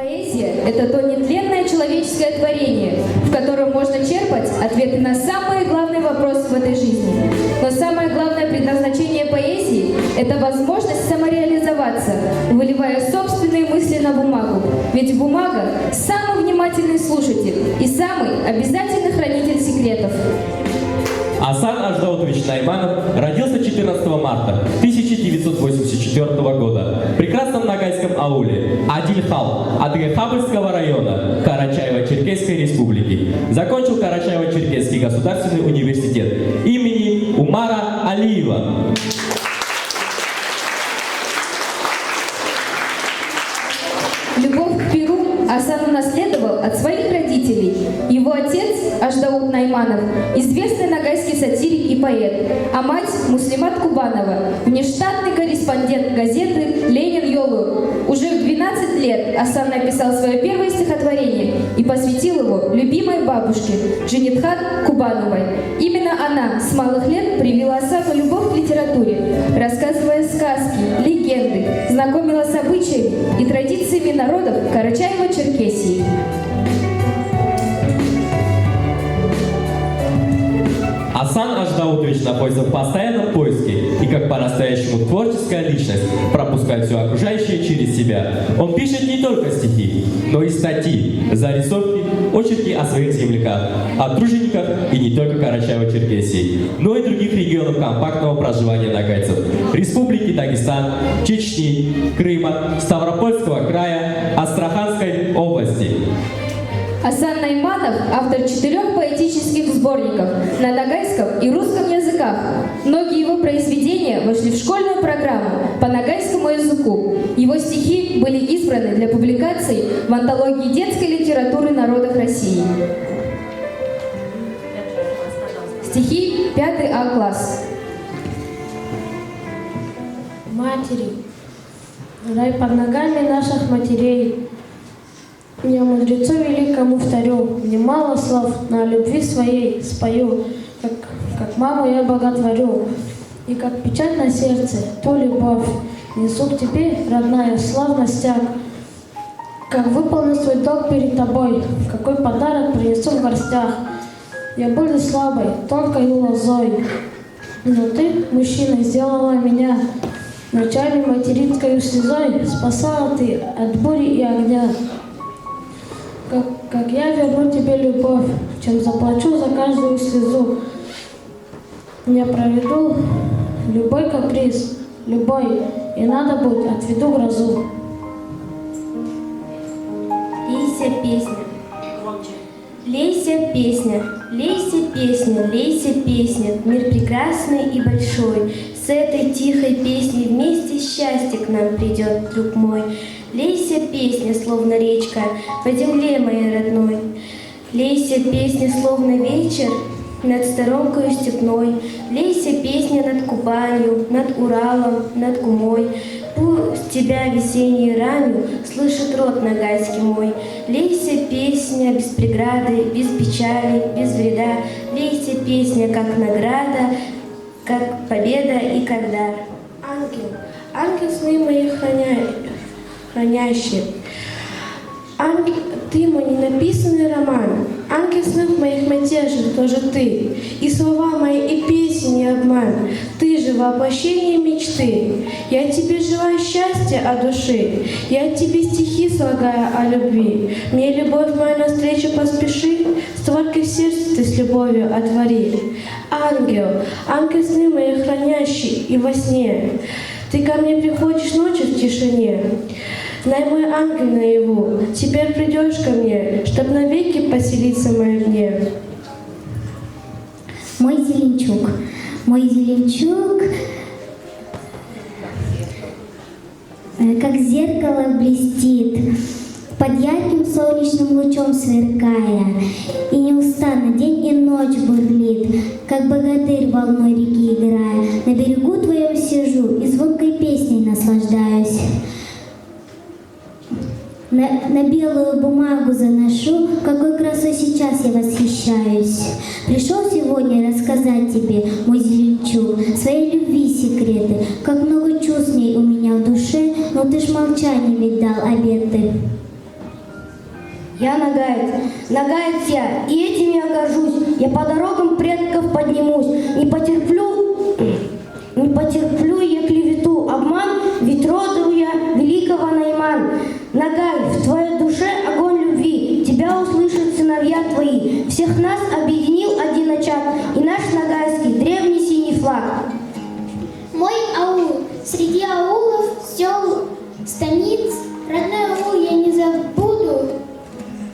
Поэзия – это то нетленное человеческое творение, в котором можно черпать ответы на самые главные вопросы в этой жизни. Но самое главное предназначение поэзии – это возможность самореализоваться, выливая собственные мысли на бумагу. Ведь бумага – самый внимательный слушатель и самый обязательный хранитель секретов. Асан Аждаутович Найманов родился 14 марта 1984 года в прекрасном Ногайском ауле Адильхал Адыгейхабыльского района Карачаево-Черкесской республики. Закончил Карачаево-Черкесский государственный университет имени Умара Алиева. Любовь к перу Асан унаследовал от своих родителей. Его отец, Аждаут Найманов, известный ногайский сатирик и поэт, а мать Муслимат Кубанова, внештатный корреспондент газеты «Ленин Йолу». Уже в 12 лет Асан написал свое первое стихотворение и посвятил его любимой бабушке Женитхат Кубановой. Именно она с малых лет привила Асану любовь к литературе, рассказывая сказки, легенды, знакомила с обычаями и традициями народов Карачаево-Черкесии. Асан Аждаутович находится в постоянном поиске и, как по-настоящему творческая личность, пропускает все окружающее через себя. Он пишет не только стихи, но и статьи, зарисовки, очерки о своих земляках, о тружениках и не только Карачаево-Черкесии, но и других регионов компактного проживания ногайцев: Республики Дагестан, Чечни, Крыма, Ставропольского края, Астраханской области. Асан Найманов – автор 4 поэтических сборников на ногайском и русском языках. Многие его произведения вошли в школьную программу по ногайскому языку. Его стихи были избраны для публикаций в антологии детской литературы народов России. Стихи 5 А класс. Матери, рай под ногами наших матерей. Я мудрецу великому вторю, немало слов на любви своей спою, как маму я боготворю, и как печать на сердце, ту любовь несу к тебе, родная, славностях, как выполню свой долг перед тобой, какой подарок принесу в горстях. Я буду слабой, тонкой лозой, но ты, мужчина, сделала меня вначале материнской слезой, спасала ты от бури и огня. Как я верну тебе любовь, чем заплачу за каждую слезу. Я проведу любой каприз, любой, и надо будет, отведу грозу. Лейся, песня. Лейся, песня, лейся, песня, лейся, песня, мир прекрасный и большой. С этой тихой песней вместе счастье к нам придет, друг мой. Лейся, песня, словно речка, по земле моей родной. Лейся, песня, словно вечер, над сторонкою степной. Лейся, песня, над Кубанью, над Уралом, над Кумой. Пусть тебя весенней ранью слышит род ногайский мой. Лейся, песня, без преграды, без печали, без вреда. Лейся, песня, как награда, как победа и как дар. Ангел, ангел сны мои хранящий. Ангел, ты мой ненаписанный роман. Ангел снов моих мятежных тоже ты. И слова мои, и песни не обман. Ты же воплощение мечты. Я тебе желаю счастья от души. Я тебе стихи слагаю о любви. Мне любовь моя навстречу поспеши. Столько в сердце ты с любовью отвори. Ангел, ангел сны мои хранящий и во сне. Ты ко мне приходишь ночью в тишине. Знай, мой ангел наяву, теперь придешь ко мне, чтоб навеки поселиться в моем дне. Мой зеленчук, как зеркало блестит, под ярким солнечным лучом сверкая, и неустанно день и ночь бурлит, как богатырь волной реки играя. На берегу твоем сижу и звонкой песней наслаждаюсь. На белую бумагу заношу, какой красой сейчас я восхищаюсь. Пришел сегодня рассказать тебе, мой зеленчук, своей любви секреты, как много чувств в ней у меня в душе, но ты ж молчание ведь дал обеты. Я нагаец, нагаец я, и этим я горжусь. Я по дорогам предков поднимусь, не потерплю я клевету, обман, ведь роду я великого Найман. Нагай, в твоей душе огонь любви, тебя услышат сыновья твои. Всех нас объединил один очаг, и наш нагайский древний синий флаг. Мой аул, среди аулов, сел, станиц, родной аул я не забуду.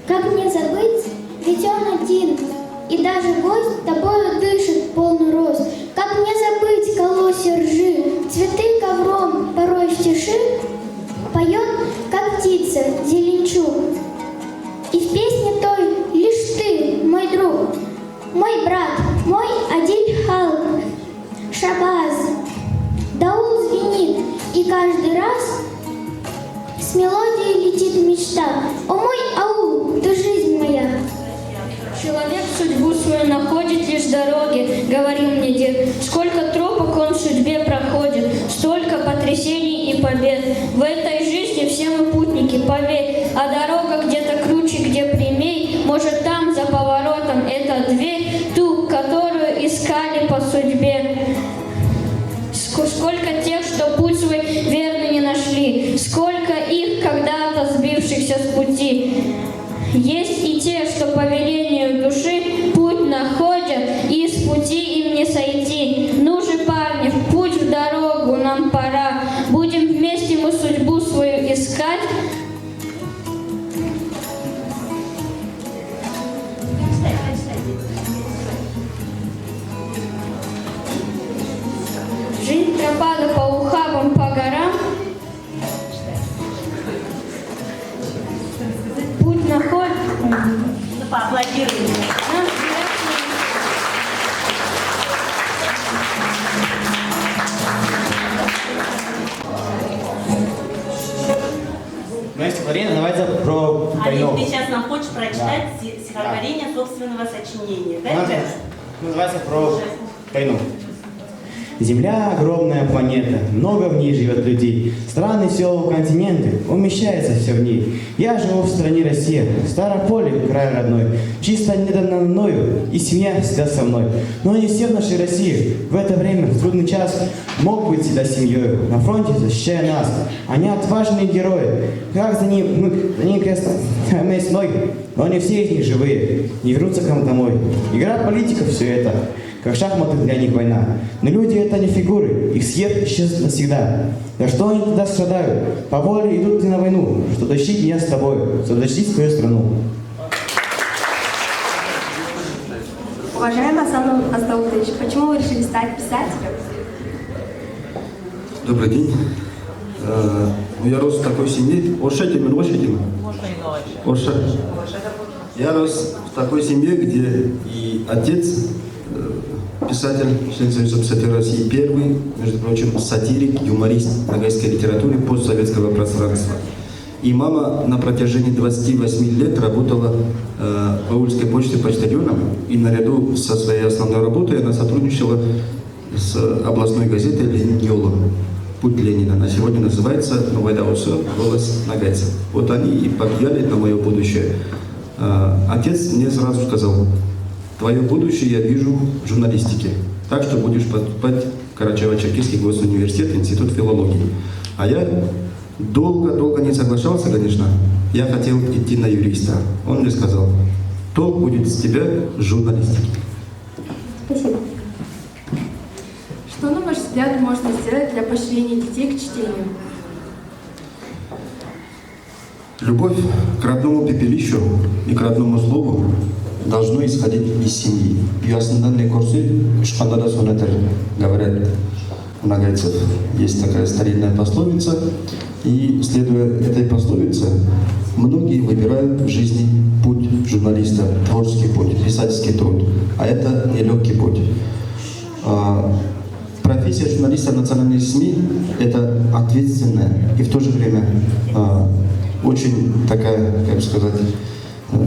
Как мне забыть, ведь он один, и даже гость тобою дышит полный рост. Как мне забыть колосья ржи, цветы ковром порой в тиши поет, как птица, зеленчук. И в песне той лишь ты, мой друг, мой брат, мой Адиль Халк, Шабаз. Даул звенит, и каждый раз с мелодией летит мечта. О мой аул, ты жизнь моя. Человек судьбу свою находит лишь дороги, говорил мне дед. Сколько тропок он в судьбе проходит, столько потрясений и побед. В этой жизни все мы путники, поверь, а дорога где-то круче, где прямей. Может, там за поворотом эта дверь, ту, которую искали по судьбе. Сколько тех, что путь свой верно не нашли, сколько их, когда-то сбившихся с пути. Есть и те, что по велению души путь находят, и с пути им не сойти. Ну же, парни, в путь, в дорогу нам пора. Будем вместе мы судьбу свою искать. Жизнь тропада по ухабам, по горам. Путь находит. Поаплодируем. Мое стихотворение называется про войну. Олег, ты сейчас нам хочешь прочитать стихотворение собственного сочинения, да? Называется про войну. Земля — огромная планета, много в ней живет людей. Страны, села, континенты, умещается все в ней. Я живу в стране Россия, Старополе, край родной. Чисто недавно мною, и семья всегда со мной. Но не все в нашей России в это время, в трудный час, мог быть всегда семьей. На фронте защищая нас, они отважные герои. Как за ним крест мясной, но не все из них живые, не вернутся к нам домой. Игра политиков все это, как шахматы для них война. Но люди — это не фигуры, их съест исчезнут навсегда. За что они тогда страдают? По воле идут ли на войну, что защитить меня с тобой, что защитить свою страну. Уважаемый Асан Аздаутович, почему вы решили стать писателем? Добрый день. Я рос в такой семье. Я рос в такой семье, где и отец писатель, член Союза писателей России, первый, между прочим, сатирик, юморист ногайской литературы постсоветского пространства. И мама на протяжении 28 лет работала в Аульской почте почтальоном, и наряду со своей основной работой она сотрудничала с областной газетой «Лениньола», «Путь Ленина». На сегодня называется «Новая Даусу», «Голос нагайцев». Вот они и повлияли на мое будущее. Отец мне сразу сказал: твое будущее я вижу в журналистике, так что будешь поступать в Карачаево-Черкесский госуниверситет, институт филологии. А я долго не соглашался, конечно. Я хотел идти на юриста. Он мне сказал: толк будет с тебя журналистики. Спасибо. Что, на ваш взгляд, можно сделать для поощрения детей к чтению? Любовь к родному пепелищу и к родному слову должно исходить из семьи. Ясныданные курсы шкандада сонатер, говорят у нагайцев. Есть такая старинная пословица, и следуя этой пословице, многие выбирают в жизни путь журналиста, творческий путь, писательский труд. А это нелегкий путь. Профессия журналиста в национальных СМИ – это ответственная и в то же время очень такая, как бы сказать,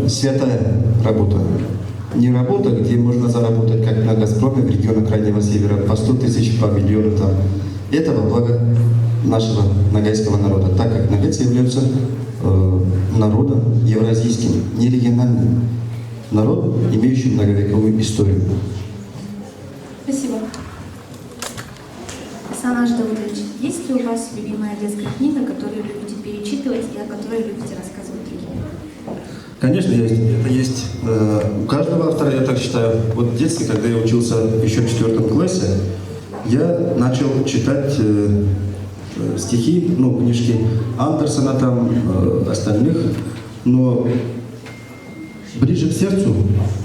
святая работа. Не работа, где можно заработать, как на «Газпроме» в регионах Крайнего Севера, по 100 тысяч, по миллиону там. Это во благо нашего нагайского народа, так как нагайцы являются народом евразийским, не региональным. Народ, имеющий многовековую историю. Спасибо. Асан Аждаудович, есть ли у вас любимая детская книга, которую любите перечитывать и о которой любите рассказывать другим? Конечно, есть. Это есть у каждого автора, я так считаю. Вот в детстве, когда я учился еще в 4 классе, я начал читать стихи, книжки Андерсона, там, остальных, но ближе к сердцу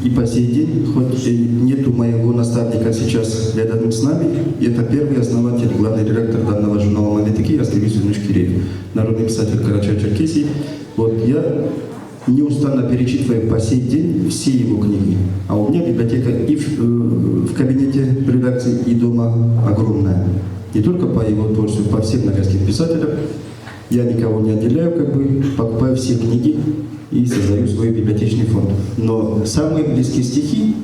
и по сей день, хоть и нету моего наставника сейчас рядом с нами, это первый основатель, главный редактор данного журнала «Мамедики» Ястребий Зюнуш Киреев, народный писатель Карачаево-Черкесии. Вот я неустанно перечитываю по сей день все его книги. А у меня библиотека и в кабинете редакции, и дома огромная. Не только по его творчеству, по всем нагайским писателям. Я никого не отделяю, покупаю все книги и создаю свой библиотечный фонд. Но самые близкие стихи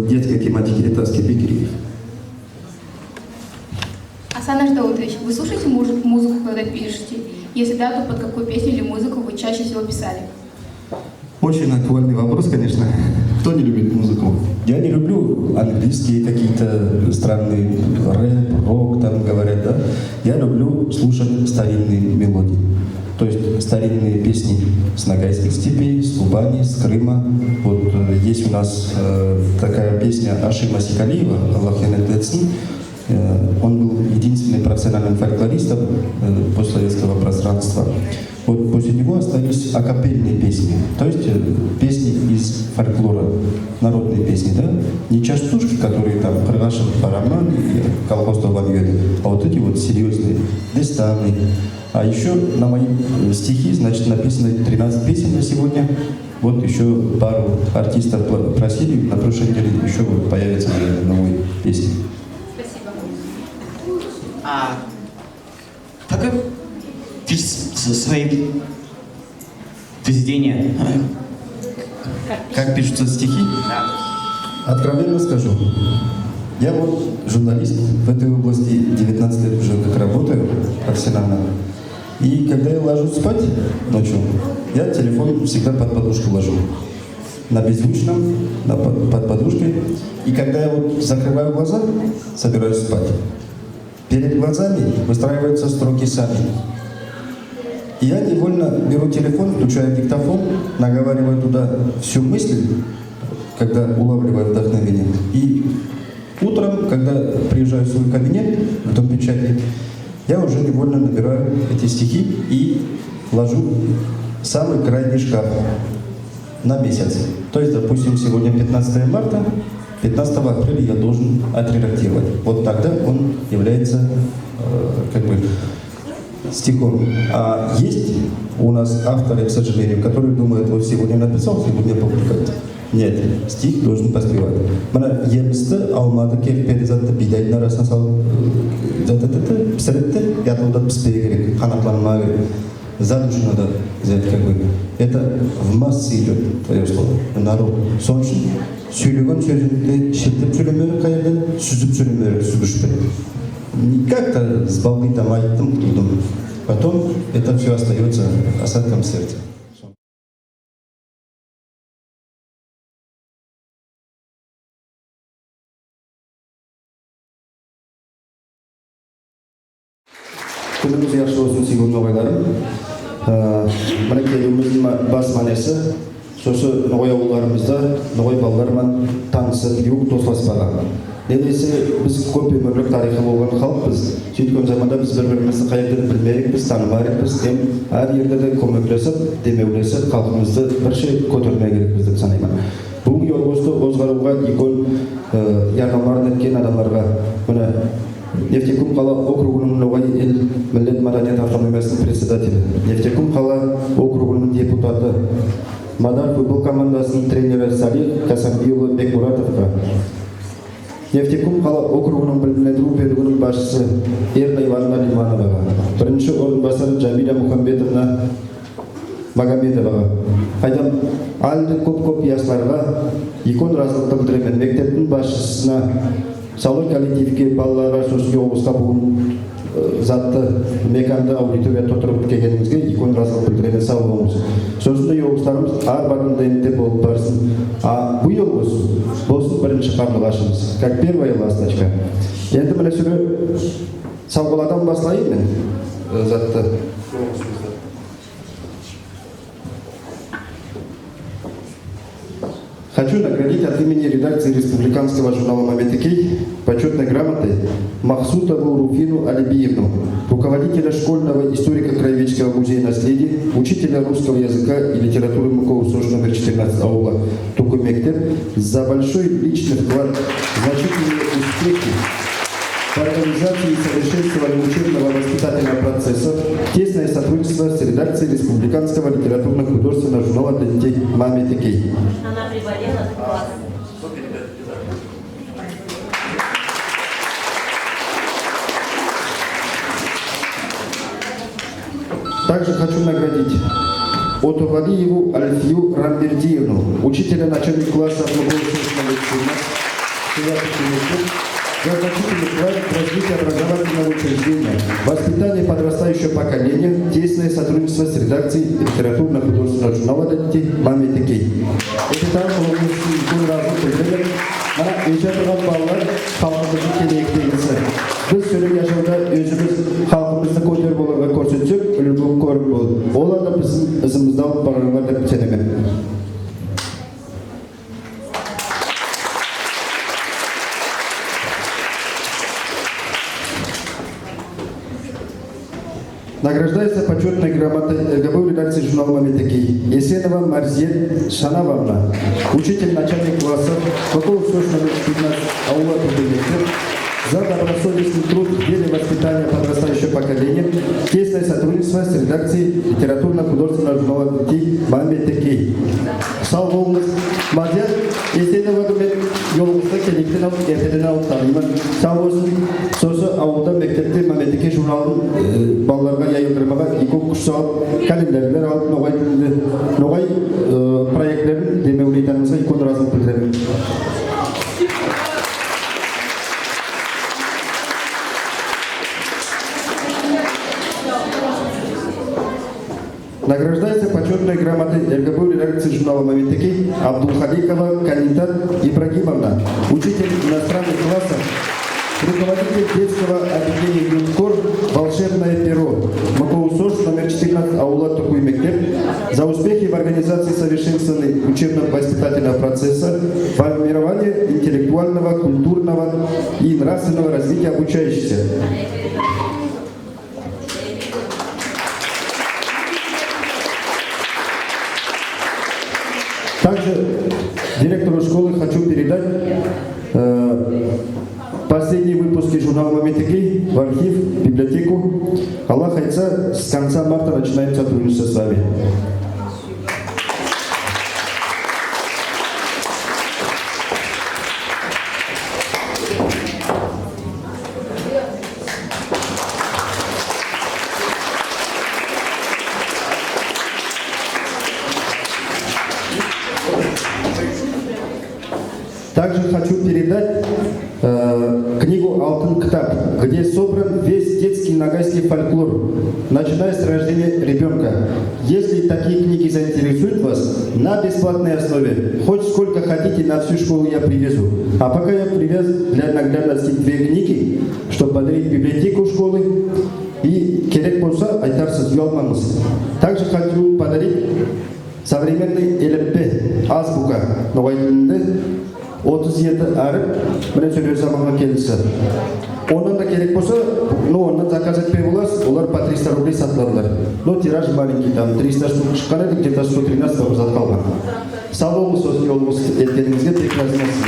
детской тематики — это Аскербек Киреев. Асан Аждаудович, вы слушаете музыку, когда пишете? Если да, то под какую песню или музыку вы чаще всего писали? Очень актуальный вопрос, конечно. Кто не любит музыку? Я не люблю английские какие-то странные рэп, рок, там говорят, да? Я люблю слушать старинные мелодии. То есть старинные песни с Ногайских степей, с Кубани, с Крыма. Вот есть у нас такая песня Ашима Сикалиева «Аллахен Эдецн». Он был единственным профессиональным фольклористом постсоветского пространства. Вот после него остались акапельные песни, то есть песни из фольклора, народные песни, да? Не частушки, которые там «Крыгашин Параман» и «Колхоз Ваньёды», а вот эти вот серьезные, «Дестаны». А еще на мои стихи, значит, написано 13 песен на сегодня. Вот еще пару артистов просили, на прошлой неделе еще появятся новые песни. Как пишется свои произведения? Как пишутся стихи? Откровенно скажу. Я вот журналист в этой области, 19 лет уже как работаю профессионально. И когда я ложусь спать ночью, я телефон всегда под подушку ложу. На беззвучном, под подушкой. И когда я вот закрываю глаза, собираюсь спать, перед глазами выстраиваются строки сами. И я невольно беру телефон, включаю диктофон, наговариваю туда всю мысль, когда улавливаю вдохновение. И утром, когда приезжаю в свой кабинет, в дом печати, я уже невольно набираю эти стихи и ложу в самый крайний шкаф на месяц. То есть, допустим, сегодня 15 марта, 15 апреля я должен отредактировать. Вот тогда он является стихом. А есть у нас авторы, к сожалению, которые думают, вот сегодня написал, сегодня публикует. Нет, стих должен поспевать. Мана емісті алмады келіп перезатты бидайдың арасына салып пісіретті, ятылдап піспеу керек, қанаттанма керек. Задушно надо взять Это в массы идет, твое слово, народ. Соң үшін сөйлеген сөзіңді шертіп сөйлемеу қайырдан, сүзіп сөйлемеу сүгішпен. Не как-то с балды там айттым, тудым. Потом это все остается осадком сердца. Күніміз яқшы болсын, сүйгенді ағайларым. Мінекей еліміздің бас манесі, сосы ноғай ауылдарымызда, ноғай балалармен танысып, юг достаспаған. Недесе біз көп өмірлік тарихы болған халықпыз. Сөйткен заманда біз бір-бірімізді қайдан білмейікпіз, танымайықпыз, әр жерде де көмектесіп, демеулесіп, халқымызды бірше көтермей керекпіз деп санаймын. Бүгінгі облысты озғаруға икон ярдамларын еткен адамдарға, міне Нефтекум қала округінің ноғай ел миллет маданият автономиясының председателі, Нефтекум қала округінің депутаты, Мадар футбол командасының тренері Салих Касамбиұлы Бекмұратовқа, Нефтекум қала округының білімдендіру бөлігінің басшысы Ерна Ивановна Лимановаға, бірінші орынбасары Джамиля Мұхамбетовна Магомедоваға, қайдан әлді көп ясларға икон разылықты білдіремін. Мектептің басшысына Салой коллективке балаларға сөзге облысқа бүгін затты меканды аудитория тотырып келгенімізге икон разылық білдірген сау болыңыз. Сосын йолғыстарымыз ар бардың дайынды болып барсын. А бұл йолғыз болсын бірінші қарлығашымыз, как первая ласточка. Енді міне сүрі сауғаладан басылайын мен затты. Хочу наградить от имени редакции республиканского журнала «Маметикей» почетной грамотой Махсутову Руфину Алибиевну, руководителя школьного историка Краеведческого музея наследия, учителя русского языка и литературы МКУ-СОЖ номер 14 аула Тукумектеп, за большой личный вклад, значительные успехи по организации и совершенствованию учебного воспитательного процесса, тесное сотрудничество с редакцией Республиканского литературно-художественного журнала для детей «Маметикей». Она приболела, класс. Также хочу наградить Отувалиеву Альфию Рамбердиевну, учителя начального класса за значительный вклад в развитие образовательного учреждения, воспитание подрастающего поколения, тесное сотрудничество с редакцией литературно-художественного журнала для детей «Маметикей». Это там үлкен разы көздеген, мына өте тұрған балалар халқымыздың келектегісі. Біз сөйлем yaşауда өзіміз халқымызды көтер болуға көрсетсек, үлгі көріп болды. Олар да біздің ізімізді алып барғандар деп сенемін. Награждается почетной грамотой РГБУ редакции журнала «Маметикей» Есенова Марзиет Шанавовна, учитель начальных классов МКУ-СОЖ номер 15 аула Тукумектеп, за добросовестный труд в деле воспитания подрастающего поколения, тесное сотрудничество с редакцией литературно-художественного журнала детей «Маметикей». Сау болыңыз, Марзиет Есенова мен yolumuzda келектен алып, ертеден алып танымын. Сау болсын, сосы ауылда мектепте «Маметикей» журналын балаларға яйылдырмаға екі күш салып, календарлер алып, ноғай проектлерін демеулейтанымызға икон разылық білдіремін. Награждается почетной грамотой РГБУ редакции журнала «Маметикей» Абдулхаликова Канитат Ибрагимовна, учитель иностранных классов, руководитель детского объединения «Юнкор» «Волшебное перо» МКУ-СОЖ номер 14 аула Тукумектеп, за успехи в организации совершенствования учебно-воспитательного процесса, формирования интеллектуального, культурного и нравственного развития обучающихся. Также директору школы хочу передать последние выпуски журнала «Маметикей» в архив, в библиотеку. Аллах айтса, с конца марта начинаем сотрудничество с вами. Также хочу передать книгу «Алтын китап», где собран весь детский ногайский фольклор, начиная с рождения ребенка. Если такие книги заинтересуют вас, на бесплатной основе, хоть сколько хотите, на всю школу я привезу. А пока я привез для наглядности 2 книги, чтобы подарить библиотеку школы, и керек болса, айтарсыз ұялмаңыз. Также хочу подарить современный элеппе, азбука, ноғай тілінде 37 әріп, міне сөйлеу заманға келісі. Онан да керек болса, онан заказ етпей боласыз, олар по 300 рублей сатыладылар. Но тираж маленький, там 300 штук шыққан еді, где-то 113 зат қалған. Сау болыңыз, сосын жолыңыз еткеніңізге тек размасыз.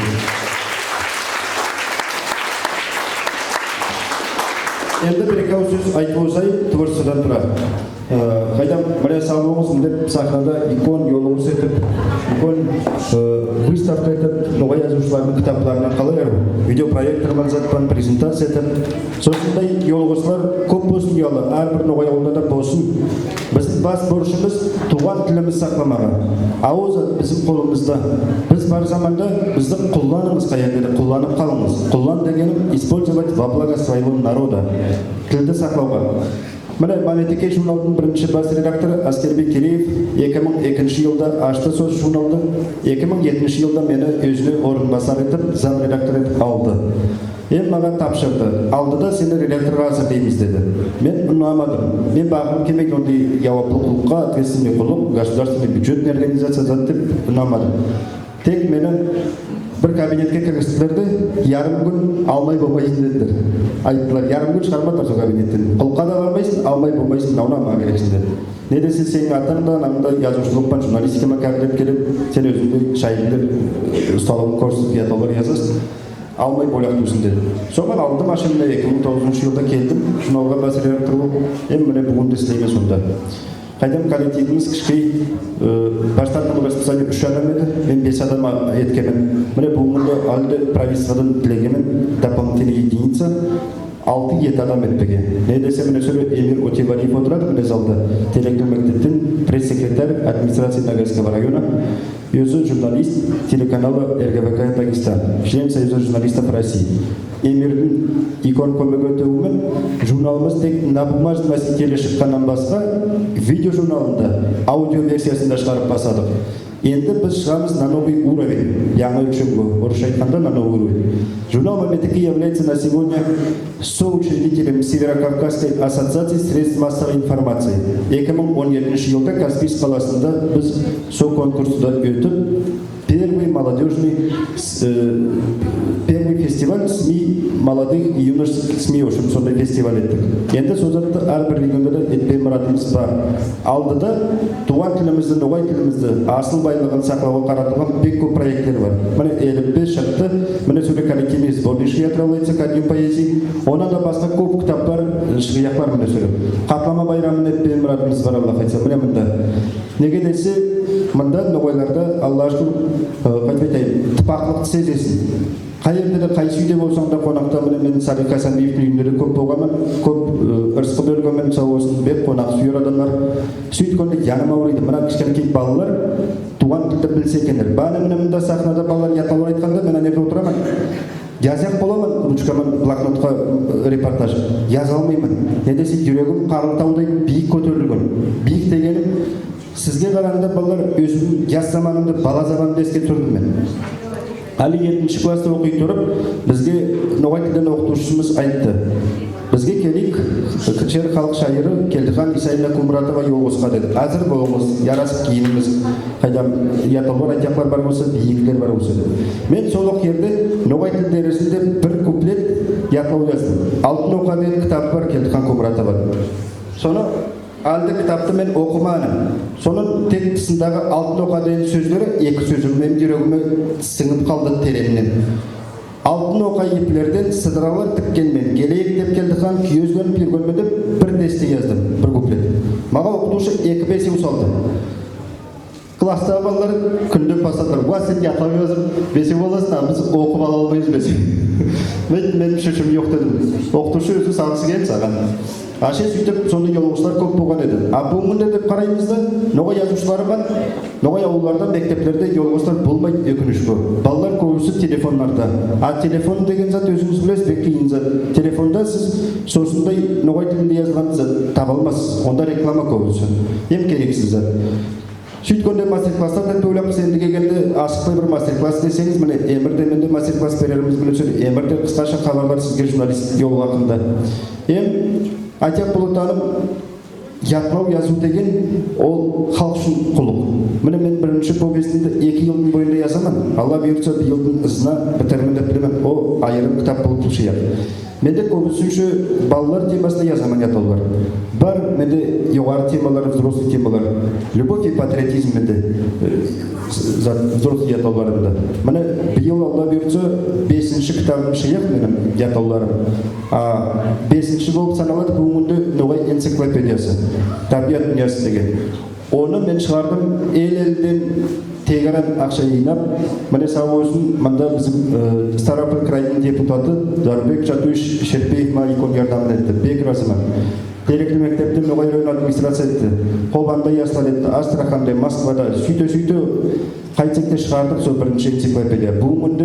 Енді бір-екі сөз айтып olsayım, творчестводан тұрады. Қайдам, міне сау болыңыз, деп сахнада икон, жолыңыз етіп, икон выставка етіп, ноғай жазушылардың кітаптарынан қалай видеопроекттер манзатпан, презентация етіп, сосындай жолғысылар көп болсын ұялы, әрбір ноғай ауылда да болсын. Біз Біз бас борышымыз туған тіліміз сақламаға. Ауыз біздің қолымызда. Біз бар заманда бізді құлланыңыз, қаянды құлланып қалыңыз. Құллан дегенім использовать во благо своего народа. Тілді сақлауға. Міне Маметеке журналының бірінші бас редакторы Аскербек Кереев 2002 жылда ашты сол журналды. 2007 жылда мені өзіне орынбасар етіп, зам редактор етіп алды. Маған тапшырды. Алдыда сені редакторға әзірлейміз деді. Мен ұнамадым. Мен бағым келмек ондай жауаптылыққа, ответственный құлық, государственный бюджетный организация деп ұнамадым. Тек мені бір кабинетке кіргізділерді, ярым күн алмай болмайсың деділер. Айттылар, ярым күн шығармадыр сол кабинеттен. Құлқа да бармайсың, алмай болмайсың, наунама керексің деді. Не десе сенің атаңда, намында жазушылықпен, журналистикамен кәрілеп келіп, сен өзіңді шайынды ұсталығын көрсіп, яталар жазасың. Алмай болақ дейсің деді. Соған алдым машинада 2009 жылда келдім, журналға бас редактор болып, міне бүгінде істеймін сонда. Қайдам коллективіміз кішкей баштарынан расписание 3 адам еді, мен 5 адам еткемін. Міне бүгінгі алды правительстводан тілегемін, дополнительная единица 6-7 адам етпеге. Не десе міне сөйлі Эмир Отевалиев отырады, міне залда телектор мектептен пресс-секретарь администрации Ногайского района, өзі журналист телеканала РГВК Дагестан, член Союза журналистов России. Эмирдің икон көмегі өтеуімен журналымыз тек набумажды мәселелері шыққаннан басқа видео журналында аудио версиясында шығарып басадық. Енді біз шығамыз на новый уровень, яңа өлшемге, орысша айтқанда на новый уровень. Журнал Маметеке является на сегодня соучредителем Северокавказской ассоциации средств массовой информации. 2017 жылда Каспийск қаласында біз сол конкурсда өтіп, первый молодежный первый фестиваль СМИ молодых и юношеских СМИ үшін сондай фестиваль еттік. Енді созатты әрбір регионда етпей мұратымыз бар. Алдыда туған тілімізді, ноғай тілімізді, асыл байлығын сақлауға қаратылған бек көп проекттер бар. Міне еліппе шықты, міне сөйле коллективный сборник шиятравлается кадим поэзии. Онан да басқа көп кітаптар, шияқлар міне сөйле. Қаплама байрамын етпей мұратымыз бар, Аллах айтса, міне мұнда. Неге десе, мұнда ноғайларда Аллах қайтпайтайым, тыпақлықты сезесің. Қай жерде де қай үйде болсаң да қонақта мен Салих Хасанбиевтің үйінде көп болғанмын, көп ырысқы бөлгенмін, сау болсын, бек қонақ сүйер адамдар. Сөйткенде жаным ауырайды. Мына кішкенекей балалар туған тілді білсе екендер. Бәрі мында сахнада балалар яталар айтқанда мен ана жерде отырамын. Жазақ боламын, ручкамен блокнотқа репортаж. Жаза алмаймын. Не десе жүрегім Қарылтаудай биік көтерілген. Биік дегенім сізге қарағанда балалар өзім жас заманымда бала заманымда еске тұрдым мен. Али 7-ші класста оқи тұрып, бізге ноғай тілден оқытушымыз айтты. Бізге келік, кішер халық шайыры Келдіхан Исайна Кумратова Йоғысқа деді. Әзір болыңыз, ярасып киініңіз, қайдам яталар айтақлар бар болса, биіктер бар болса. Мен сол оқерде ноғай тіл дәрісінде бір куплет ятлау жаздым. Алтын оқа деген кітап бар Келдіхан Кумратова. Соны алды кітапты мен оқыманым. Соның тек тұсындағы алтын оқа деген сөздері екі сөзім мен жүрегіме сіңіп қалды тереңнен. Алтын оқа еплерден сыдыралар тіккенмен, келейік деп Келдіхан күйезген пергенмен деп бір десте яздым, бір куплет. Маға оқытушы 2-5 салды. Класстағы балалар күнде бастадыр. Уа сен ятлау жазып, 5 боласың, біз оқып ала алмаймыз бесе. Мен шешім жоқ дедім. Оқытушы өзі сағысы келді саған. Аше сөйтіп, сонда жолаушылар көп болған еді. Бүгінде деп қараймыз да, ноғай жазушылары бар, ноғай ауылдарда, мектеплерде жолаушылар болмайды өкінішке. Балалар көбісі телефонларда. Телефон деген зат өзіңіз білесіз, бек қиын зат. Телефонда сіз сосындай ноғай тілінде жазылған зат таба алмайсыз. Онда реклама көбісі. Ем керексіз зат. Сөйткенде мастер-класстардан тойлаппыз, енді келгенде ашықтай бір мастер-класс десеңіз, міне Эмірде менде мастер-класс береріміз біле сөйле. Эмірде қысқаша хабарлар сізге журналист жол уақытында. Айтақ бұлытаным, ятлау жазу деген ол халық үшін құлық. Міне мен бірінші повестінде 2 жылдың бойында жазамын. Алла бұйыртса жылдың ысына бітірмін деп білемін. О айырым кітап болып шияқ. Менде көбісінше балалар темасында жазамын ятлаулар. Бар менде жоғары темалар, взрослый темалар. Любовь и патриотизм менде взрослый ятлауларымда. Міне биыл Алла бұйыртса 5-ші кітабым шияқ менің ятлауларым. 5-ші болып саналады бүгінгі ноғай энциклопедиясы, табиғат дүниясы деген. Оны мен шығардым ел-елден тегерен ақша жинап, міне сау болсын, мында біздің Ставрополь крайының депутаты Дарбек Жатуш Шерпеев ма икон ярдамын етті, бек разымын. Терекли мектепте ноғай район администрация етті. Қобанда яслар етті, Астраханда, Москвада, сөйте қайтсекте шығардық сол бірінші энциклопедия. Бұл мұнды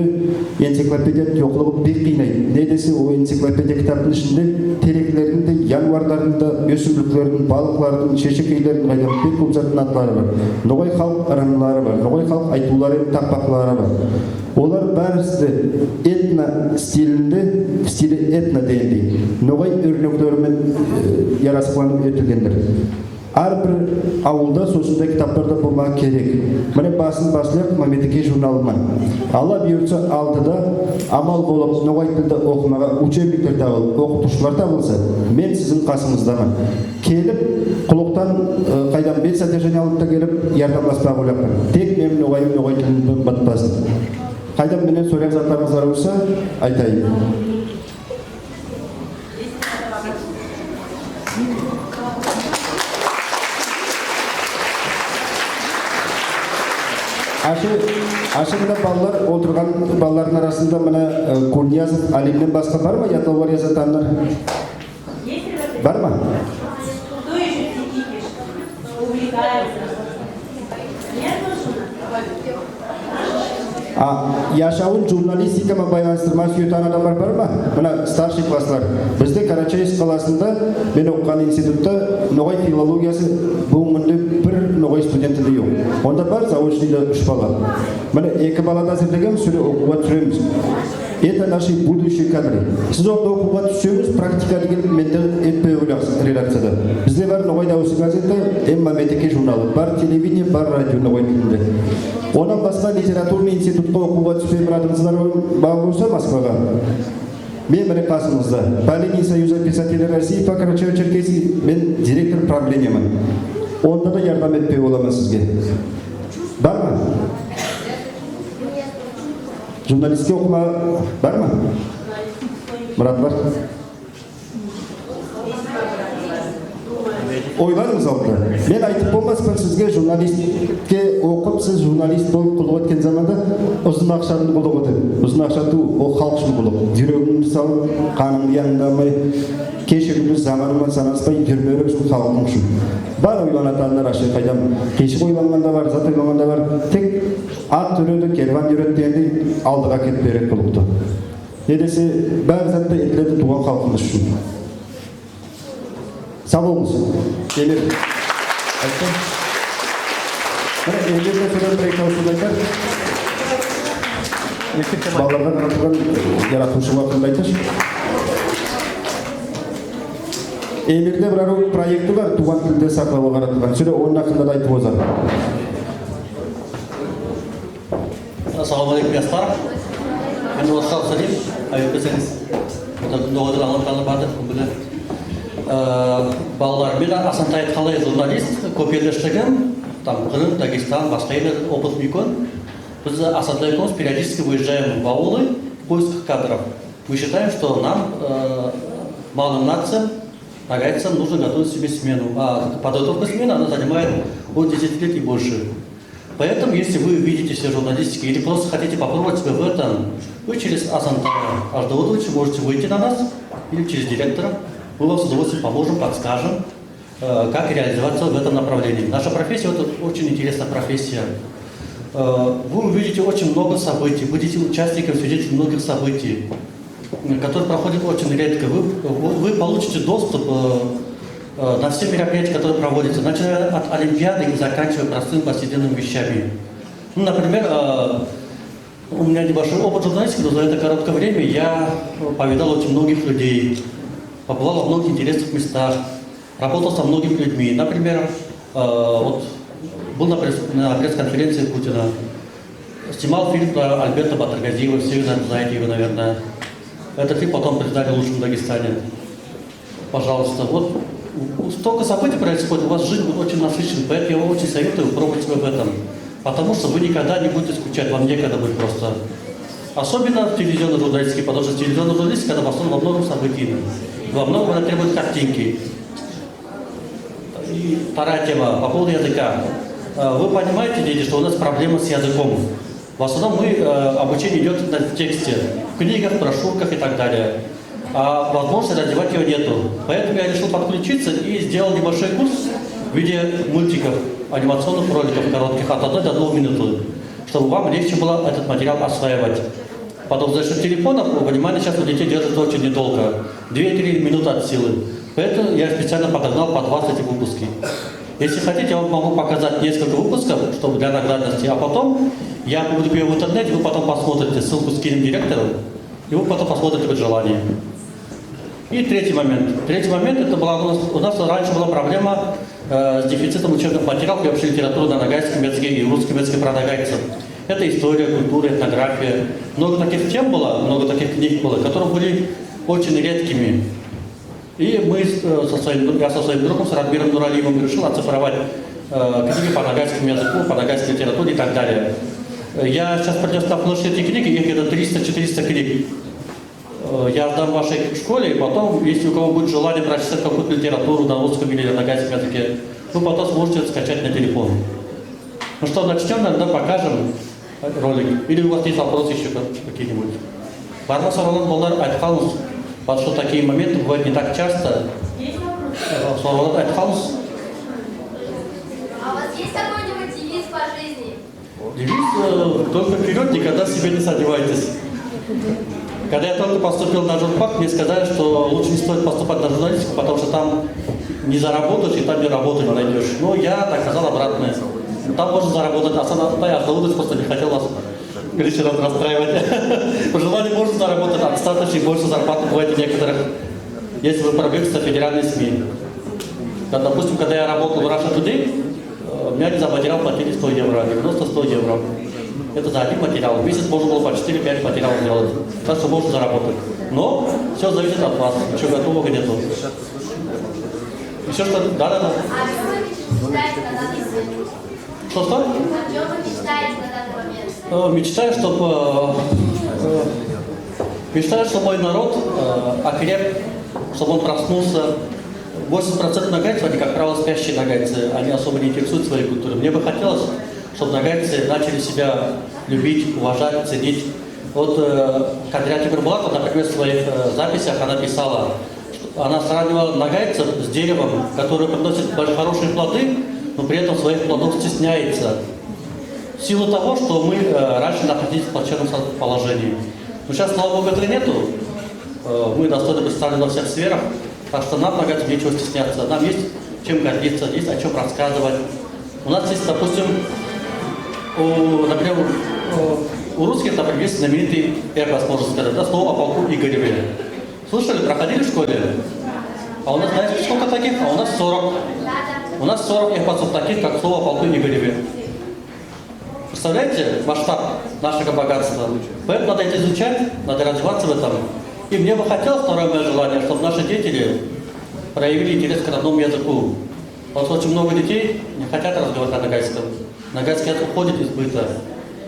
энциклопедия жоқлығы бек қинайды. Не десе, ол энциклопедия кітаптың ішінде терекілердің де, януарлардың да, өсімдіктердің, балықлардың, шешекейлердің қайдан бек көп заттың аттары бар. Ноғай халық ырымдары бар, ноғай халық айтулары, тақпақлары бар. Олар бәрісі этно стилінде, стилі этно дейінді. Ноғай өрнектерімен ярасықланып өтілгендір. Әрбір ауылда сосында кітаптарда болмақ керек. Міне басылар Мамедеке журналынан. Алла бұйыртса алдыда амал болып, ноғай тілді оқымаға учебниктер табылып, оқытушылар табылса, мен сіздің қасыңыздамын. Келіп, құлықтан қайдан бет содержание алып та келіп, ярдамласпақ ойлаппын. Тек мен ноғай тілін батпасын. Қайдан менен сөйлеп заттарыңыздар болса, айтайын. Ашығында балалар отырған балалардың арасында мына Курниязов Алимнен басқа бар ма? Ятолвар yazаtanlar? Бар ма? Кто еще стихи пишет? Увлекается? Нет? Яшауын журналистикаға байланыстырма сүйетан адамдар бар ма? Мына старший класслар. Бізде Карачаевск қаласында мен оқыған институтта ноғай филологиясы бүгінгі бір ноғай студенті жоқ. Онда бар заочныйда 3 бала. Міне 2 балада әзірлеген сөйле оқуға түсіреміз. Это наши будущие кадры. Сіз оқуға түсеміз, практика деген менде етпей редакцияда. Бізде бар ноғай дауысы газеті, Мамедеке журналы. Бар телевидение, бар радио ноғай тілінде. Онан басқа литературный институтқа оқуға түспей мұратыңыздар болса Москваға. Мен міне қасымызда. По линии Союза писателей России по Карачаево-Черкесии мен директор правлениямын. Онда да ярдам етпей боламын сізге. Бар ма? Журналистке оқыма бар ма? Мұрат бар? Ойларыңыз алдыда. Мен айтып болмаспын сізге журналистке оқып, сіз журналист болып құлық өткен заманда ұзын ақшаның құлық өтеді. Ұзын ақшаты ол халық үшін құлық. Жүрегіңді салып, қаныңды яңдамай, кешігіңді заманымен санаспай, жүрмеуі үшін халықтың үшін. Бар ойланатандар ашы қайдам. Кешік ойланғанда бар, зат ойланғанда бар. Тек ат түреді, керван жүреді дегенде алдыға кетіп береді құлықты. Не десе, бәр затты етіледі туған халқымыз үшін. Сау болыңыз. Емір. Айтсын. Міне, Емірді сөйлем бір-екі ауысылдайтар. Балаларға қаратылған яратушы уақытында айтыш. Емірде бір проекті бар, туған тілде сақлауға қаратылған. Сөйле, оның ақында да айтып озар. Ассалаумағалейкум, жастар. Мен Олжас Сәлем, айыптесеңіз. Доғыдыр аңыртаны барды, күмбілі. Балалар, мен Асантай қалай журналист, көперлештігім, там Крым, Дагестан, басқа елдер опыт мекон. Біз Асантай комс периодически выезжаем в аулы в поисках кадров. Мы считаем, что нам, малым нациям, нагайцам, нужно готовить себе смену. А подготовка смены, она занимает от 10 лет и больше. Поэтому, если вы видите себя в журналистике или просто хотите попробовать себя в этом, вы через Асантая Аждаудовича можете выйти на нас или через директора. Мы вам с удовольствием поможем, подскажем, как реализоваться в этом направлении. Наша профессия – это очень интересная профессия. Вы увидите очень много событий, будете участником, свидетелем многих событий, которые проходят очень редко. Вы получите доступ на все мероприятия, которые проводятся, начиная от Олимпиады и заканчивая простыми повседневными вещами. Ну, например, у меня небольшой опыт журналистики, но за это короткое время я повидал очень многих людей. Побывал в многих интересных местах, работал со многими людьми. Например, вот был на пресс-конференции Путина, снимал фильм про Альберта Батыргазиева, все знаете его, наверное. Этот фильм потом признали лучшим в Дагестане. Пожалуйста, вот столько событий происходит, у вас жизнь будет очень насыщенной, поэтому я вам очень советую пробовать себя в этом. Потому что вы никогда не будете скучать, вам некогда будет просто. Особенно в телевизионной журналистике, потому что телевизионная журналистика, она во многом событийная. Во многом она требует картинки. И вторая тема по поводу языка. Вы понимаете, дети, что у нас проблема с языком. В основном обучение идет в тексте, в книгах, брошюрках и так далее. а возможности развивать ее нету. Поэтому я решил подключиться и сделал небольшой курс в виде мультиков, анимационных роликов коротких от 1 до 2 минуты, чтобы вам легче было этот материал осваивать. Потом за счет телефонов, внимание сейчас у детей держится очень недолго, 2-3 минуты от силы. Поэтому я специально подогнал по 20 выпусков. Если хотите, я вам могу показать несколько выпусков, чтобы для наглядности, а потом я публикую в интернете, вы потом посмотрите, ссылку скинем директору, и вы потом посмотрите по желанию. И третий момент. Третий момент, это была у нас раньше была проблема с дефицитом учебных материалов и вообще литературы на нагайском языке и русском языке про нагайцев. Это история, культура, этнография. Много таких тем было, много таких книг было, которые были очень редкими. И мы я со своим другом, с Радмиром Нуралиевым, решил оцифровать книги по нагайскому языку, по нагайской литературе и так далее. Я сейчас принес на площадь эти книги, их где-то 300-400 книг. Я сдам в вашей школе, и потом, если у кого будет желание прочитать какую-то литературу на русском или на нагайском языке, вы потом сможете это скачать на телефон. Ну что, начнем, тогда покажем ролик. Или у вас есть вопросы еще какие-нибудь? Барма Саралан Болар Айтхаус, потому что такие моменты бывают не так часто. Саралан Айтхаус. А у вас есть какой-нибудь девиз по жизни? Девиз только вперед, никогда себе не сомневайтесь. Когда я только поступил на журфак, мне сказали, что лучше не стоит поступать на журналистику, потому что там не заработаешь и там не работу не найдешь. Но я доказал обратное. Там можно заработать, а сама я просто не хотел вас лишний раз расстраивать. По желанию можно заработать, а достаточно и больше зарплаты бывает у некоторых, если вы пробьетесь на федеральные СМИ. Допустим, когда я работал в Russia Today, меня за материал платили 100 евро, 90-100 евро. Это за один материал. В месяц можно было по 4-5 материалов сделать. Так что можно заработать. Но все зависит от вас. Ничего готового нету. Еще что? Да. Что? О чем вы мечтаете на данный момент? Мечтаю, чтобы мой народ окреп, чтобы он проснулся. 80% нагайцев, они, как правило, спящие нагайцы. Они особо не интересуют своей культурой. Мне бы хотелось, чтобы нагайцы начали себя любить, уважать, ценить. Вот Кадрия Тимирбулатова, например, в своих записях она писала, что она сравнивала нагайцев с деревом, которое приносит даже хорошие плоды, но при этом своих плодов стесняется. В силу того, что мы раньше находились в плачевном положении. Но сейчас, слава Богу, этого нету. Мы достойно представлены во всех сферах, так что нам, нагайцам, нечего стесняться. Нам есть чем гордиться, есть о чем рассказывать. У нас есть, допустим, например, у русских, например, есть знаменитый эпос, можно сказать, да, слово о полку Игореве. Слышали, проходили в школе? А у нас, знаете, сколько таких? А у нас 40. У нас 40 эпосов таких, как слово о полку Игореве. Представляете масштаб нашего богатства? Поэтому надо это изучать, надо развиваться в этом. И мне бы хотелось, второе мое желание, чтобы наши дети проявили интерес к родному языку. Вот очень много детей не хотят разговаривать на нагайском. Нагайский язык уходит из быта.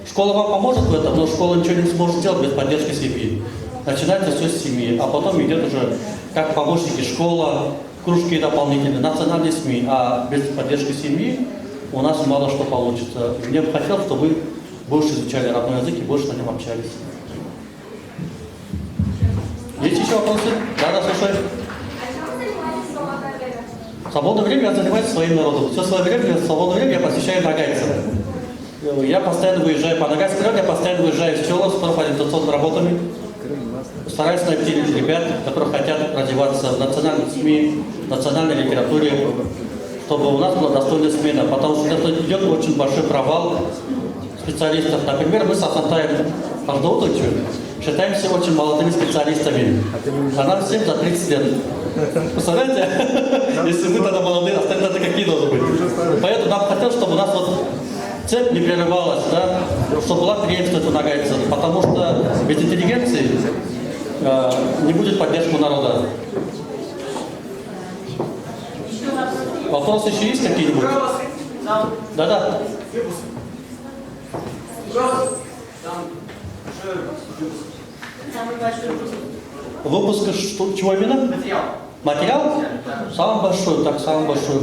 Школа вам поможет в этом, но школа ничего не сможет сделать без поддержки семьи. Начинается все с семьи, а потом идет уже как помощники школа, кружки дополнительные, национальные СМИ. А без поддержки семьи у нас мало что получится. Мне бы хотелось, чтобы вы больше изучали родной язык и больше на нем общались. Есть еще вопросы? Да, слушай. В свободное время я занимаюсь своим народом. Все свое время, свободное время я посвящаю нагайцам. Я постоянно выезжаю по нагайской районе, я постоянно выезжаю в село с профориентационными работами. Стараюсь найти ребят, которые хотят развиваться в национальных СМИ, в национальной литературе, чтобы у нас была достойная смена. Потому что идет очень большой провал специалистов. Например, мы с Асантаем Аждаутовичем считаемся очень молодыми специалистами. А нам всем за 30 лет. Представляете? Если мы тогда молодые, остальные тогда какие должны быть? Поэтому нам хотелось, чтобы у нас вот цепь не прерывалась, да? Чтобы была преемственность у нагайцев. Потому что без интеллигенции не будет поддержки у народа. Вопросы еще есть какие-нибудь? Да-да. Выпуск чего именно? Материал? Самый большой, так, самый большой.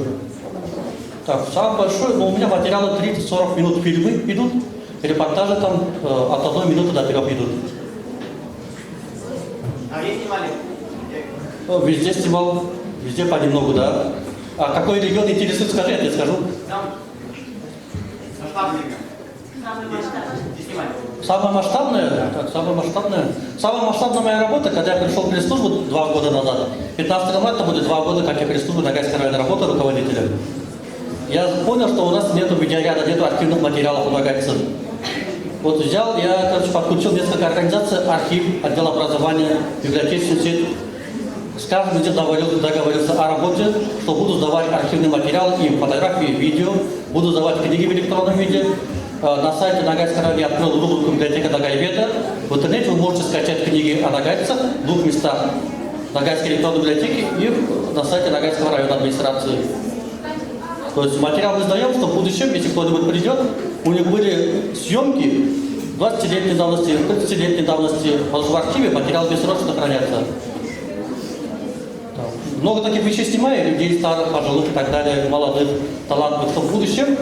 Так, самый большой, но у меня материалы 30-40 минут фильмы идут, репортажи там от 1 минуты до 3 идут. А есть снимали? Везде снимал, везде понемногу, да. А какой регион интересует, скажи, я тебе скажу. Самая масштабная? Так, самая масштабная моя работа, когда я пришел в пресс-службу 2 года назад. 15 марта будет 2 года, как я пресс-службу Ногайской районной работы руководителем. Я понял, что у нас нету видеоряда, нету архивных материалов у ногайцев. Вот взял, я, подключил несколько организаций, архив, отдел образования, библиотечную сеть. С каждым из них договорился о работе, что буду сдавать архивные материалы, им фотографии, видео, буду сдавать книги в электронном виде. На сайте Ногайской районной я открыл рубрику «Библиотека Ногайведа». В интернете вы можете скачать книги о ногайцах в 2 местах. Ногайской электронной библиотеки и на сайте Ногайского района администрации. То есть материал мы сдаем, что в будущем, если кто-нибудь придет, у них были съемки 20-летней давности, 30-летней давности, потому что в архиве материал бессрочно хранятся. Много таких вещей снимаю, людей старых, пожилых и так далее, молодых, талантливых, чтобы в будущем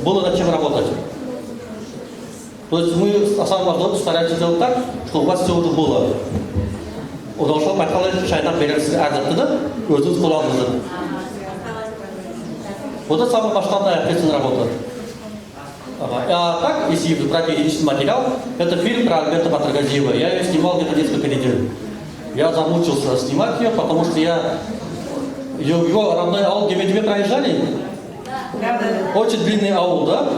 было над чем работать. То есть мы на самом деле стараемся сделать так, что у вас все уже было. Удалшал Байқалай шайнақ берерсіз арзатты да, өзіңіз қолаңызды. Вот это самая масштабная ответственная работа. А так, если брать единичный материал, это фильм про Альберта Батыргазиева. Я ее снимал где-то несколько недель. Я замучился снимать ее, потому что его родной аул, где вы проезжали? Очень длинный аул, да?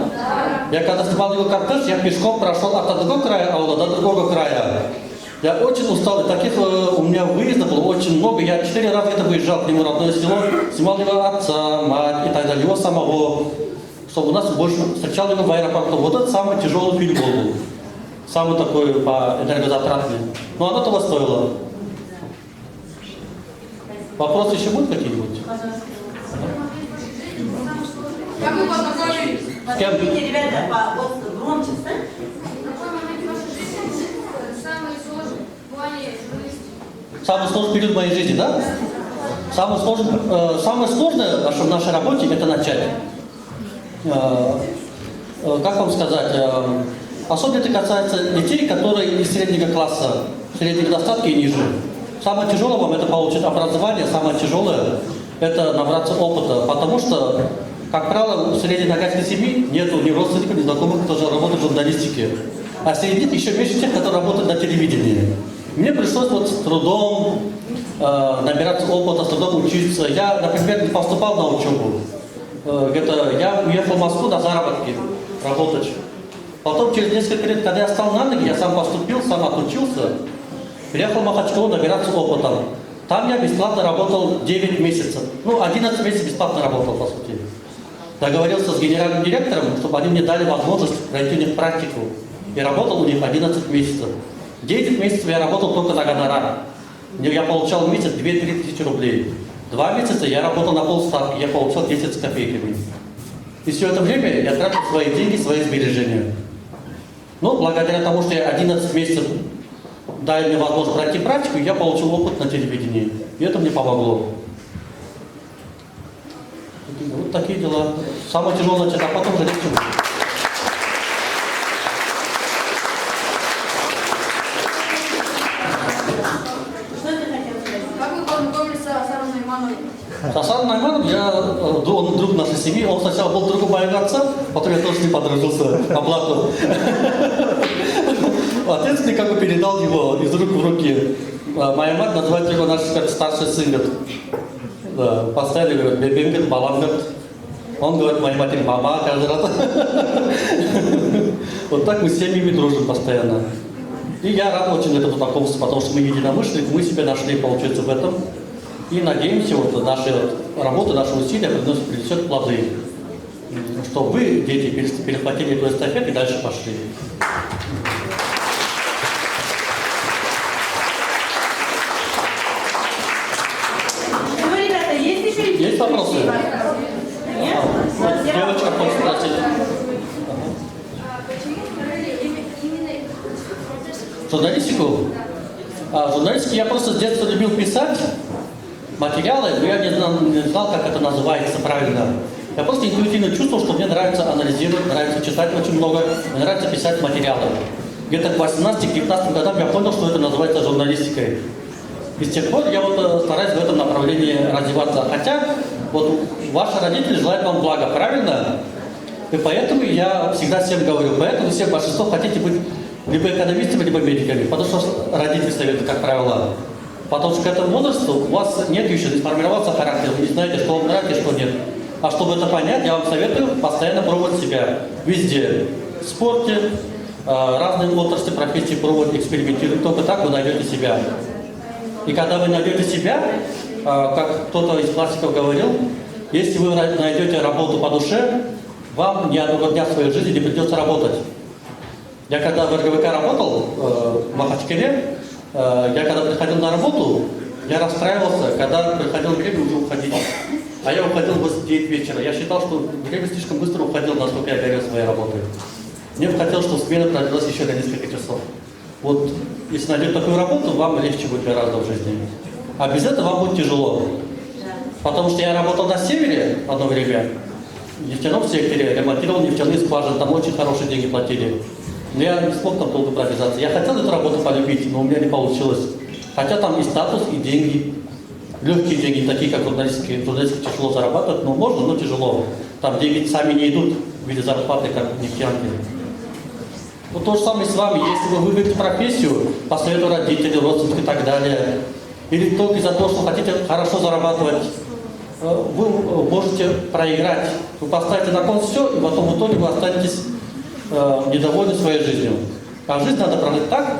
Я когда снимал его кортеж, я пешком прошел от одного края аула до другого края. Я очень устал, и таких у меня выездов было очень много. Я 4 раза где-то выезжал к нему в родное село, снимал его отца, мать и так далее, его самого, чтобы у нас больше встречал его в аэропорту. Вот это самый тяжелый фильм был. Самый такой по энергозатратный. Но оно того стоило. Вопросы еще будут какие-нибудь? Как вы познакомились? Подождите, ребята, вот громче стань. Самый сложный период в моей жизни, да? Самое сложное в нашей работе – это начать. Как вам сказать? Особенно это касается детей, которые из среднего класса, среднего достатка и ниже. Самое тяжелое вам – это получить образование, самое тяжелое – это набраться опыта, потому что, как правило, в средней ногайской семьи нету ни родственников, ни знакомых, кто же работает в журналистике. А среди них еще меньше тех, которые работают на телевидении. Мне пришлось вот с трудом набираться опыта, с трудом учиться. Я, например, не поступал на учебу. Я уехал в Москву на заработки работать. Потом, через несколько лет, когда я стал на ноги, я сам поступил, сам отучился, приехал в Махачкалу набираться опытом. Там я бесплатно работал 9 месяцев. 11 месяцев бесплатно работал, по сути. Договорился с генеральным директором, чтобы они мне дали возможность пройти у них практику. И работал у них 11 месяцев. 9 месяцев я работал только на гонорар. Я получал в месяц 2-3 тысячи рублей. 2 месяца я работал на полставки, я получал 10 с копейками. И все это время я тратил свои деньги, свои сбережения. Но благодаря тому, что я 11 месяцев дали мне возможность пройти практику, я получил опыт на телевидении. И это мне помогло. Вот такие дела. Самое тяжелое начать, а потом же легче. С Асаном Наймановым он друг нашей семьи, он сначала был другом моего отца, потом я тоже с ним подружился по блату. Отец мне как бы передал его из рук в руки. Моя мать называет его наш старший сын. Да, постоянно говорит, бебем, балам. Он говорит моей матери, мама, каждый раз. Вот так мы с семьями дружим постоянно. И я рад очень этому знакомству, потому что мы единомышленники, мы себя нашли, получается, в этом. И надеемся, вот наши работы, наши усилия принесет плоды. Чтобы вы, дети, перехватили эту эстафету и дальше пошли. Ну, ребята, есть еще идеи? Есть вопросы? Нет? Девочка хочет спросить. Журналистику? Журналистику я просто с детства любил писать материалы, но я не знал, как это называется правильно. Я просто интуитивно чувствовал, что мне нравится анализировать, нравится читать очень много, мне нравится писать материалы. Где-то к 18-19 годам я понял, что это называется журналистикой. И с тех пор я вот стараюсь в этом направлении развиваться. Хотя вот ваши родители желают вам блага, правильно? И поэтому я всегда всем говорю, поэтому все большинство хотите быть либо экономистами, либо медиками, потому что родители советуют, как правило. Потому что к этому возрасту у вас нет еще, не сформировался характер, вы не знаете, что вам нравится, что нет. А чтобы это понять, я вам советую постоянно пробовать себя везде. В спорте, разные отрасли, профессии пробовать, экспериментировать. Только так вы найдете себя. И когда вы найдете себя, как кто-то из классиков говорил, если вы найдете работу по душе, вам ни одного дня в своей жизни не придется работать. Я когда в РГВК работал, в Махачкале, я когда приходил на работу, я расстраивался, когда приходило время уже уходить. А я уходил в 9 вечера. Я считал, что время слишком быстро уходило, насколько я горел своей работой. Мне бы хотелось, чтобы смена продлилась еще на несколько часов. Вот, если найдете такую работу, вам легче будет гораздо в жизни. А без этого вам будет тяжело. Потому что я работал на севере одно время, в нефтяном секторе, ремонтировал нефтяные скважины, там очень хорошие деньги платили. Но я не смог там долго продержаться. Я хотел эту работу полюбить, но у меня не получилось. Хотя там и статус, и деньги. Легкие деньги, такие как журналистские тяжело зарабатывать, но можно, но тяжело. Там деньги сами не идут в виде зарплаты, как нефтянки. Вот то же самое с вами. Если вы выберете профессию, по совету родителей, родственников и так далее, или только из-за того, что хотите хорошо зарабатывать, вы можете проиграть. Вы поставите на кон все, и потом в итоге вы останетесь недовольны своей жизнью. А жизнь надо прожить так,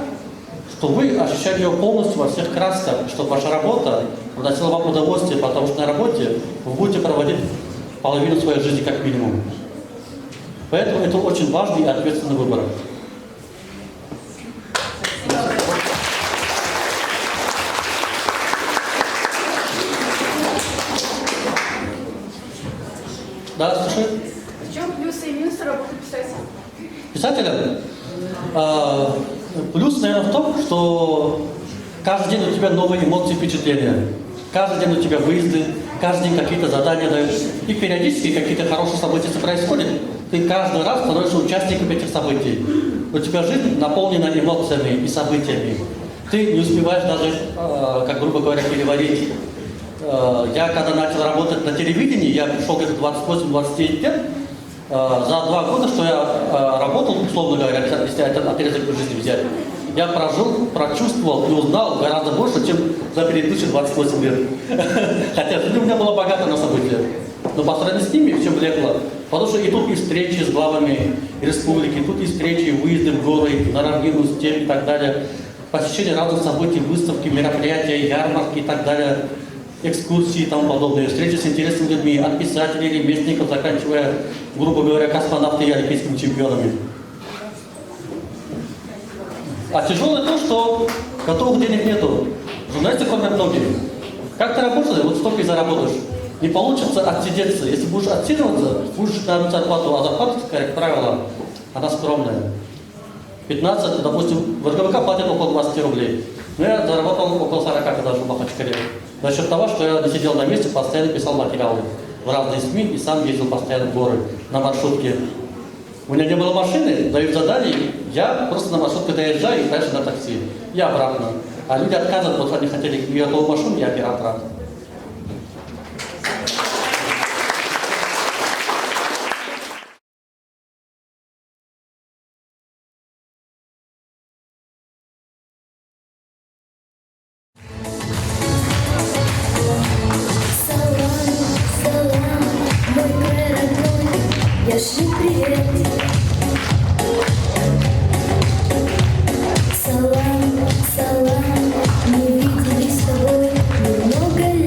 чтобы вы ощущали ее полностью во всех красках, чтобы ваша работа приносила вам удовольствие, потому что на работе вы будете проводить половину своей жизни как минимум. Поэтому это очень важный и ответственный выбор. Да, слушай. В чем плюсы и минусы работы писателя? Писателя? Плюс, наверное, в том, что каждый день у тебя новые эмоции, впечатления. Каждый день у тебя выезды, каждый день какие-то задания дают. И периодически какие-то хорошие события происходят. Ты каждый раз становишься участником этих событий. У тебя жизнь наполнена эмоциями и событиями. Ты не успеваешь даже, как грубо говоря, переварить. Я когда начал работать на телевидении, я пришел где-то 28-29 лет, за 2 года, что я работал, условно говоря, если этот отрезок жизни взять, я прожил, прочувствовал и узнал гораздо больше, чем за предыдущие 28 лет. Хотя жизнь у меня была богата на события. Но по сравнению с ними все блекло. Потому что и тут и встречи с главами республики, и тут и встречи, и выезды в горы, на равнину, степь и так далее. Посещение разных событий, выставки, мероприятия, ярмарки и так далее. Экскурсии и тому подобное, встречи с интересными людьми, от писателей, ремесленников, заканчивая, грубо говоря, космонавтами и олимпийскими чемпионами. А тяжелое то, что готовых денег нету. Журналисты кормят ноги. Как ты работаешь, вот столько и заработаешь. Не получится отсидеться. Если будешь отсиживаться, будешь на зарплату, а зарплата, как правило, она скромная. 15, допустим, в РГВК платят около 20 рублей. Но я заработал около 40, когда жил в Махачкале. За счет того, что я не сидел на месте, постоянно писал материалы в разные СМИ и сам ездил постоянно в горы на маршрутке. У меня не было машины, дают задание, я просто на маршрутке доезжаю и дальше на такси. И обратно. А люди отказывают, вот они хотели ни готовую машину, ни оператора. Я шлю привет. Салам, салам, не виделись с тобой немного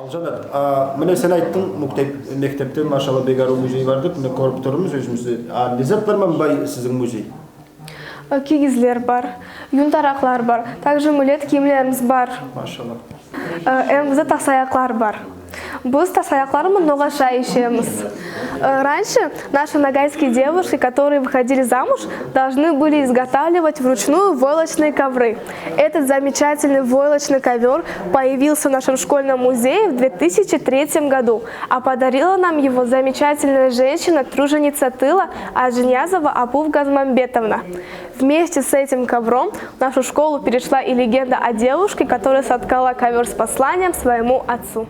Алжанат, міне сен айттың, мектепте машалла Бегару музейі бар деп, міне көріп тұрмыз өзімізді. Леззат бар ма бай сіздің музей? Кигизлер бар, юнтараклар бар, также мулет киімлеріміз бар. Машалла. Бізде тасаяклар бар. Біз тасаяклар много ишеміз. Раньше наши ногайские девушки, которые выходили замуж, должны были изготавливать вручную войлочные ковры. Этот замечательный войлочный ковер появился в нашем школьном музее в 2003 году, а подарила нам его замечательная женщина, труженица тыла Ажинязова Апув Газмамбетовна. Вместе с этим ковром в нашу школу перешла и легенда о девушке, которая соткала ковер с посланием своему отцу.